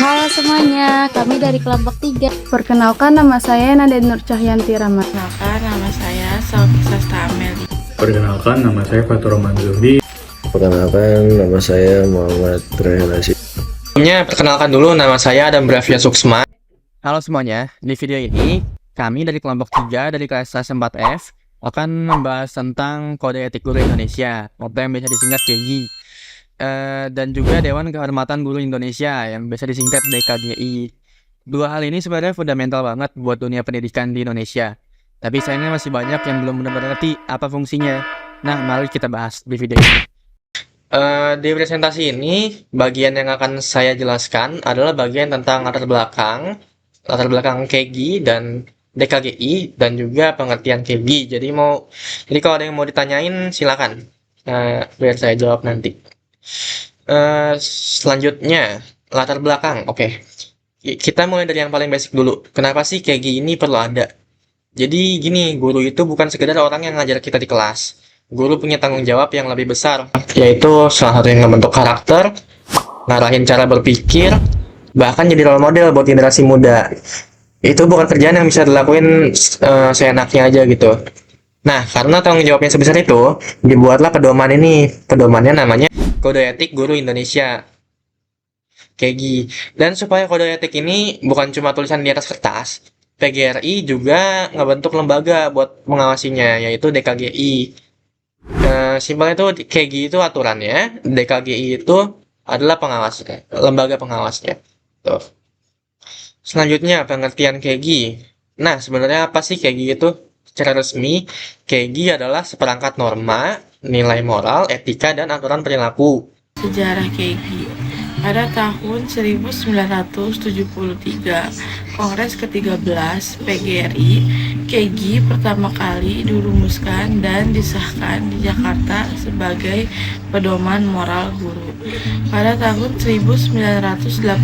Halo semuanya, kami dari kelompok 3. Perkenalkan, nama saya Naden Nur Cahyanti Rahmat. Perkenalkan, nama saya Salvi Sasta Ameli. Perkenalkan, nama saya Fatur Rahman Zuhdi. Perkenalkan, nama saya Muhammad Rehelasi. Perkenalkan dulu, nama saya Adam Bravia Suksma. Halo semuanya, di video ini kami dari kelompok 3 dari kelas 4F akan membahas tentang Kode Etik Guru Indonesia atau yang biasa disingkat KGI, dan juga Dewan Kehormatan Guru Indonesia yang biasa disingkat DKGI. Dua hal ini sebenarnya fundamental banget buat dunia pendidikan di Indonesia, tapi sayangnya masih banyak yang belum benar-benar ngerti apa fungsinya. Nah, mari kita bahas di video ini. Di presentasi ini, bagian yang akan saya jelaskan adalah bagian tentang latar belakang KGI dan DKGI dan juga pengertian KGI. Jadi kalau ada yang mau ditanyain silakan, biar saya jawab nanti. Selanjutnya, latar belakang. Oke. Kita mulai dari yang paling basic dulu. Kenapa sih KGI ini perlu ada? Jadi gini, guru itu bukan sekedar orang yang ngajar kita di kelas. Guru punya tanggung jawab yang lebih besar, yaitu salah satu yang membentuk karakter, ngarahin cara berpikir, bahkan jadi role model buat generasi muda. Itu bukan kerjaan yang bisa dilakuin seenaknya aja gitu. Nah, karena tanggung jawabnya sebesar itu, dibuatlah pedoman ini. Pedomannya namanya Kode Etik Guru Indonesia, KGI. Dan supaya kode etik ini bukan cuma tulisan di atas kertas, PGRI juga ngebentuk lembaga buat mengawasinya, yaitu DKGI. Simpelnya itu KGI itu aturannya, DKGI itu adalah pengawasnya, lembaga pengawasnya. Tuh. Selanjutnya, pengertian KGI. Nah, sebenarnya apa sih KGI itu? Secara resmi, KGI adalah seperangkat norma, nilai moral, etika, dan aturan perilaku. Sejarah KGI. Pada tahun 1973, Kongres ke-13 PGRI, KGI pertama kali dirumuskan dan disahkan di Jakarta sebagai pedoman moral guru. Pada tahun 1989,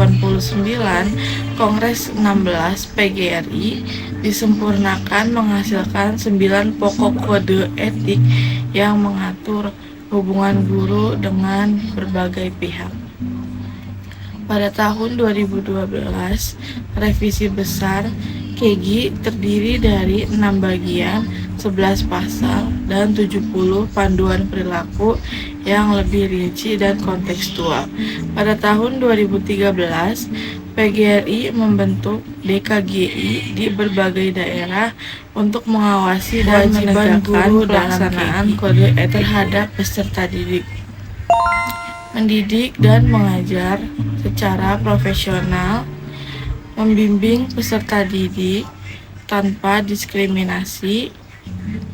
Kongres 16 PGRI disempurnakan menghasilkan 9 pokok kode etik yang mengatur hubungan guru dengan berbagai pihak. Pada tahun 2012, revisi besar KGI terdiri dari 6 bagian, 11 pasal, dan 70 panduan perilaku yang lebih rinci dan kontekstual. Pada tahun 2013, PGRI membentuk DKGI di berbagai daerah untuk mengawasi dan menegakkan pelaksanaan kode etik terhadap peserta didik. Mendidik dan mengajar secara profesional, membimbing peserta didik tanpa diskriminasi,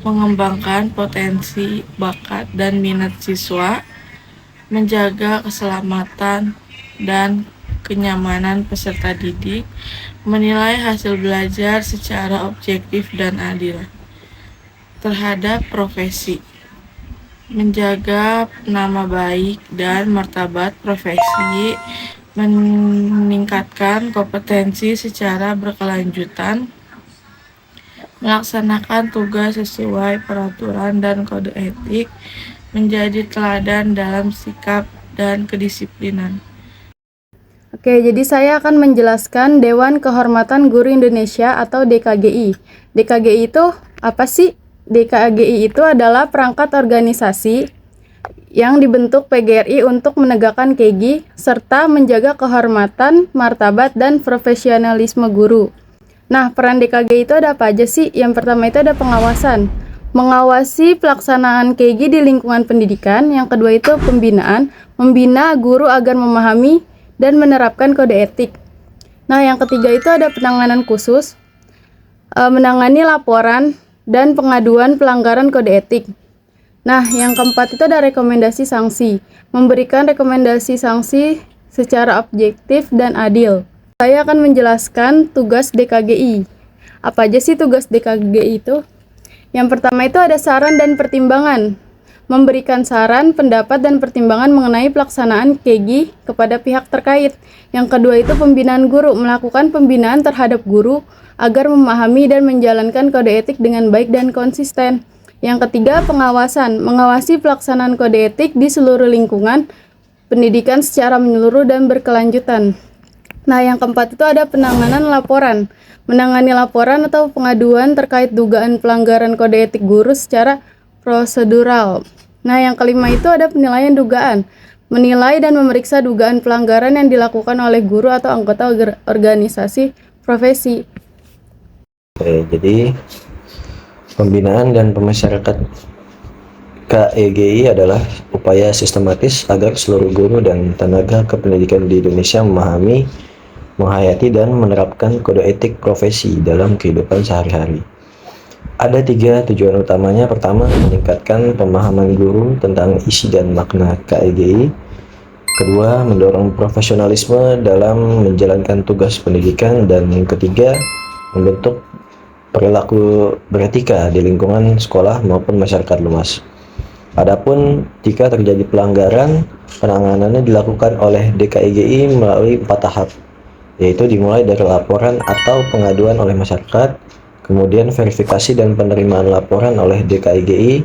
mengembangkan potensi, bakat, dan minat siswa, menjaga keselamatan dan kenyamanan peserta didik, menilai hasil belajar secara objektif dan adil terhadap profesi, menjaga nama baik dan martabat profesi, meningkatkan kompetensi secara berkelanjutan, melaksanakan tugas sesuai peraturan dan kode etik, menjadi teladan dalam sikap dan kedisiplinan. Oke, jadi saya akan menjelaskan Dewan Kehormatan Guru Indonesia atau DKGI. DKGI itu apa sih? DKGI itu adalah perangkat organisasi yang dibentuk PGRI untuk menegakkan KGI serta menjaga kehormatan, martabat, dan profesionalisme guru. Nah, peran DKGI itu ada apa aja sih? Yang pertama itu ada pengawasan. Mengawasi pelaksanaan KGI di lingkungan pendidikan. Yang kedua itu pembinaan. Membina guru agar memahami dan menerapkan kode etik. Nah, yang ketiga itu ada penanganan khusus. Menangani laporan dan pengaduan pelanggaran kode etik. Nah, yang keempat itu ada rekomendasi sanksi. Memberikan rekomendasi sanksi secara objektif dan adil. Saya akan menjelaskan tugas DKGI. Apa aja sih tugas DKGI itu? Yang pertama itu ada saran dan pertimbangan. Memberikan saran, pendapat, dan pertimbangan mengenai pelaksanaan KGI kepada pihak terkait. Yang kedua itu pembinaan guru. Melakukan pembinaan terhadap guru agar memahami dan menjalankan kode etik dengan baik dan konsisten. Yang ketiga, pengawasan. Mengawasi pelaksanaan kode etik di seluruh lingkungan pendidikan secara menyeluruh dan berkelanjutan. Nah, yang keempat itu ada penanganan laporan. Menangani laporan atau pengaduan terkait dugaan pelanggaran kode etik guru secara prosedural. Nah, yang kelima itu ada penilaian dugaan. Menilai dan memeriksa dugaan pelanggaran yang dilakukan oleh guru atau anggota organisasi profesi. Oke, jadi pembinaan dan pemasyarakat KEGI adalah upaya sistematis agar seluruh guru dan tenaga kependidikan di Indonesia memahami, menghayati, dan menerapkan kode etik profesi dalam kehidupan sehari-hari. Ada 3 tujuan utamanya. Pertama, meningkatkan pemahaman guru tentang isi dan makna KEGI. Kedua, mendorong profesionalisme dalam menjalankan tugas pendidikan. Dan ketiga, membentuk perilaku beretika di lingkungan sekolah maupun masyarakat luas. Adapun jika terjadi pelanggaran, penanganannya dilakukan oleh DKIGI melalui 4 tahap, yaitu dimulai dari laporan atau pengaduan oleh masyarakat, kemudian verifikasi dan penerimaan laporan oleh DKIGI,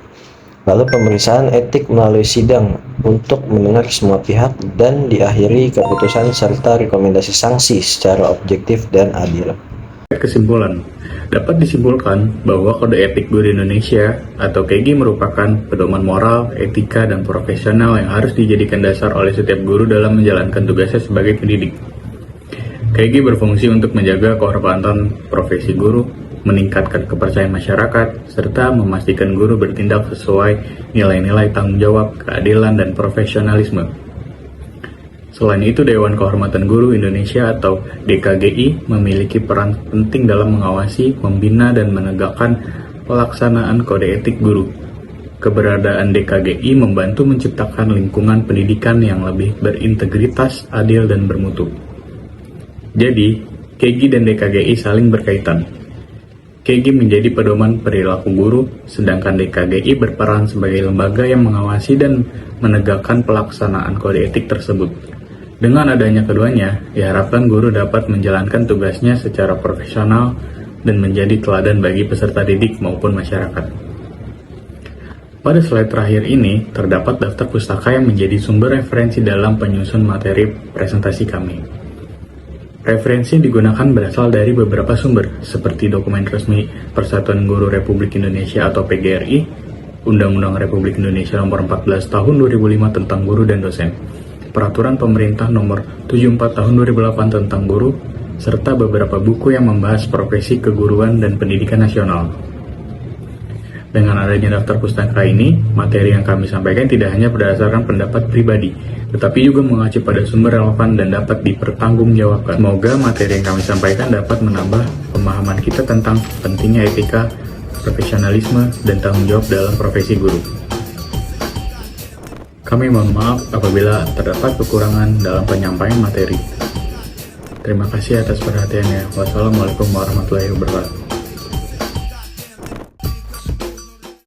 lalu pemeriksaan etik melalui sidang untuk mendengar semua pihak, dan diakhiri keputusan serta rekomendasi sanksi secara objektif dan adil. Kesimpulan, dapat disimpulkan bahwa kode etik guru Indonesia atau KEGI merupakan pedoman moral, etika, dan profesional yang harus dijadikan dasar oleh setiap guru dalam menjalankan tugasnya sebagai pendidik. KEGI berfungsi untuk menjaga kehormatan profesi guru, meningkatkan kepercayaan masyarakat, serta memastikan guru bertindak sesuai nilai-nilai tanggung jawab, keadilan, dan profesionalisme. Selain itu, Dewan Kehormatan Guru Indonesia atau DKGI memiliki peran penting dalam mengawasi, membina, dan menegakkan pelaksanaan kode etik guru. Keberadaan DKGI membantu menciptakan lingkungan pendidikan yang lebih berintegritas, adil, dan bermutu. Jadi, KEGI dan DKGI saling berkaitan. KEGI menjadi pedoman perilaku guru, sedangkan DKGI berperan sebagai lembaga yang mengawasi dan menegakkan pelaksanaan kode etik tersebut. Dengan adanya keduanya, diharapkan guru dapat menjalankan tugasnya secara profesional dan menjadi teladan bagi peserta didik maupun masyarakat. Pada slide terakhir ini, terdapat daftar pustaka yang menjadi sumber referensi dalam penyusun materi presentasi kami. Referensi yang digunakan berasal dari beberapa sumber, seperti dokumen resmi Persatuan Guru Republik Indonesia atau PGRI, Undang-Undang Republik Indonesia Nomor 14 Tahun 2005 tentang Guru dan Dosen, Peraturan Pemerintah Nomor 74 Tahun 2008 tentang Guru, serta beberapa buku yang membahas profesi keguruan dan pendidikan nasional. Dengan adanya daftar pustaka ini, materi yang kami sampaikan tidak hanya berdasarkan pendapat pribadi, tetapi juga mengacu pada sumber relevan dan dapat dipertanggungjawabkan. Semoga materi yang kami sampaikan dapat menambah pemahaman kita tentang pentingnya etika, profesionalisme, dan tanggung jawab dalam profesi guru. Kami mohon maaf apabila terdapat kekurangan dalam penyampaian materi. Terima kasih atas perhatiannya. Wassalamualaikum warahmatullahi wabarakatuh.